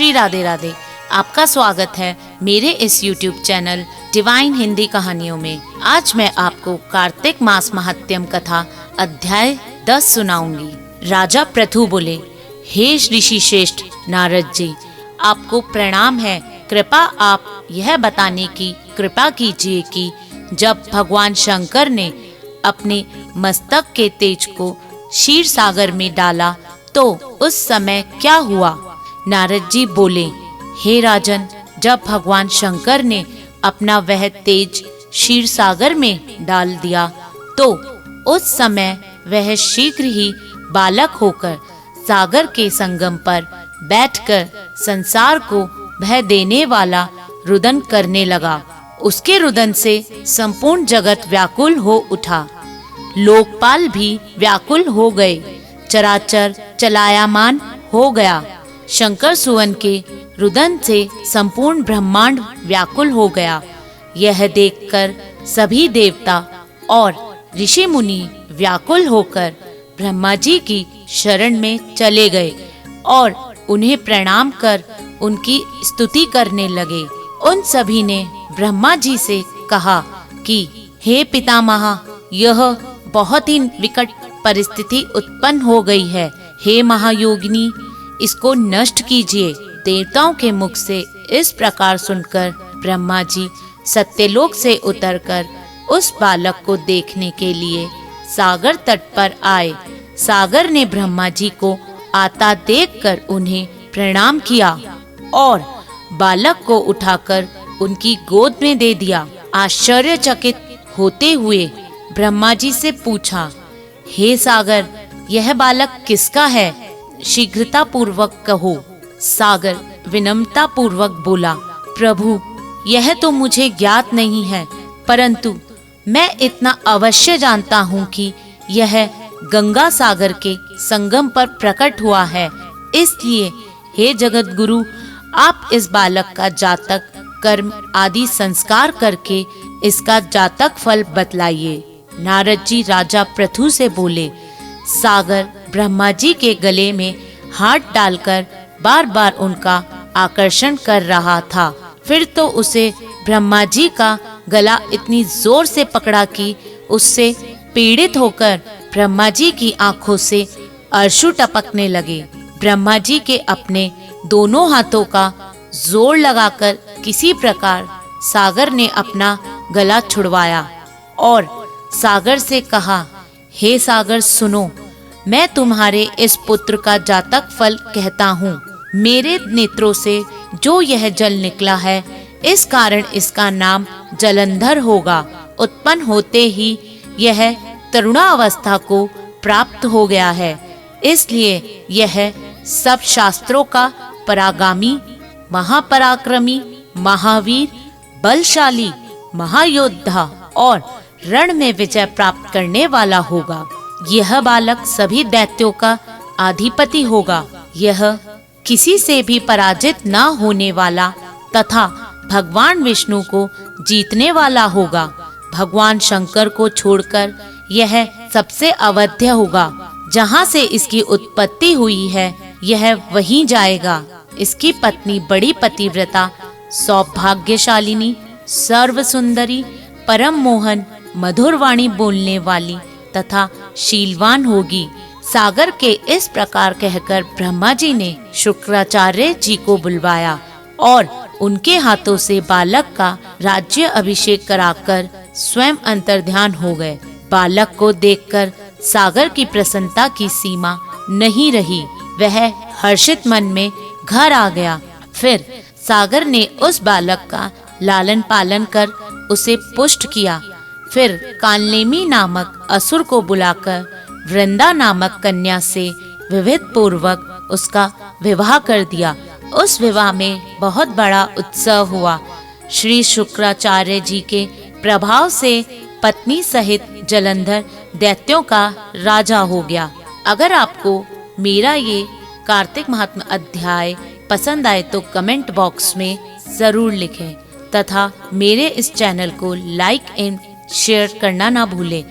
श्री राधे राधे। आपका स्वागत है मेरे इस YouTube चैनल डिवाइन हिंदी कहानियों में। आज मैं आपको कार्तिक मास महात्म्यम कथा अध्याय 10 सुनाऊंगी। राजा पृथु बोले, हे ऋषि श्रेष्ठ नारद जी, आपको प्रणाम है। कृपा आप यह बताने की कृपा कीजिए कि जब भगवान शंकर ने अपने मस्तक के तेज को क्षीर सागर में डाला तो उस समय क्या हुआ? नारद जी बोले, हे राजन, जब भगवान शंकर ने अपना वह तेज क्षीर सागर में डाल दिया तो उस समय वह शीघ्र ही बालक होकर सागर के संगम पर बैठकर संसार को भय देने वाला रुदन करने लगा। उसके रुदन से संपूर्ण जगत व्याकुल हो उठा, लोकपाल भी व्याकुल हो गए, चराचर चलायमान हो गया। शंकर सुवन के रुदन से संपूर्ण ब्रह्मांड व्याकुल हो गया। यह देखकर सभी देवता और ऋषि मुनि व्याकुल होकर ब्रह्मा जी की शरण में चले गए और उन्हें प्रणाम कर उनकी स्तुति करने लगे। उन सभी ने ब्रह्मा जी से कहा कि हे पितामह, यह बहुत ही विकट परिस्थिति उत्पन्न हो गई है। हे महायोगिनी, इसको नष्ट कीजिए। देवताओं के मुख से इस प्रकार सुनकर ब्रह्मा जी सत्यलोक से उतरकर उस बालक को देखने के लिए सागर तट पर आए। सागर ने ब्रह्मा जी को आता देखकर उन्हें प्रणाम किया और बालक को उठाकर उनकी गोद में दे दिया। आश्चर्यचकित होते हुए ब्रह्मा जी से पूछा, हे सागर, यह बालक किसका है? शीघ्रता पूर्वक कहो। सागर विनम्रता पूर्वक बोला, प्रभु, यह तो मुझे ज्ञात नहीं है, परंतु मैं इतना अवश्य जानता हूँ कि यह गंगा सागर के संगम पर प्रकट हुआ है। इसलिए हे जगत गुरु, आप इस बालक का जातक कर्म आदि संस्कार करके इसका जातक फल बतलाइए। नारद जी राजा पृथु से बोले, सागर ब्रह्मा जी के गले में हाथ डालकर बार बार उनका आकर्षण कर रहा था। फिर तो उसे ब्रह्मा जी का गला इतनी जोर से पकड़ा कि उससे पीड़ित होकर ब्रह्मा जी की आंखों से अश्रु टपकने लगे। ब्रह्मा जी के अपने दोनों हाथों का जोर लगाकर किसी प्रकार सागर ने अपना गला छुड़वाया और सागर से कहा, हे सागर सुनो, मैं तुम्हारे इस पुत्र का जातक फल कहता हूँ। मेरे नेत्रों से जो यह जल निकला है, इस कारण इसका नाम जलंधर होगा। उत्पन्न होते ही यह तरुणावस्था को प्राप्त हो गया है, इसलिए यह सब शास्त्रों का परागामी, महापराक्रमी, महावीर, बलशाली, महायोद्धा और रण में विजय प्राप्त करने वाला होगा। यह बालक सभी दैत्यों का अधिपति होगा। यह किसी से भी पराजित न होने वाला तथा भगवान विष्णु को जीतने वाला होगा। भगवान शंकर को छोड़कर यह सबसे अवध्य होगा। जहाँ से इसकी उत्पत्ति हुई है, यह वहीं जाएगा। इसकी पत्नी बड़ी पतिव्रता, सौभाग्यशालिनी, सर्व सुंदरी, परम मोहन, मधुर वाणी बोलने वाली तथा शीलवान होगी। सागर के इस प्रकार कहकर ब्रह्मा जी ने शुक्राचार्य जी को बुलवाया और उनके हाथों से बालक का राज्य अभिषेक कराकर स्वयं अंतर्ध्यान हो गए। बालक को देखकर सागर की प्रसन्नता की सीमा नहीं रही। वह हर्षित मन में घर आ गया। फिर सागर ने उस बालक का लालन पालन कर उसे पुष्ट किया। फिर कालनेमी नामक असुर को बुलाकर वृंदा नामक कन्या से विविध पूर्वक उसका विवाह कर दिया। उस विवाह में बहुत बड़ा उत्सव हुआ। श्री शुक्राचार्य जी के प्रभाव से पत्नी सहित जलंधर दैत्यों का राजा हो गया। अगर आपको मेरा ये कार्तिक महात्म्य अध्याय पसंद आए तो कमेंट बॉक्स में जरूर लिखें तथा मेरे इस चैनल को लाइक एंड शेयर करना ना भूलें।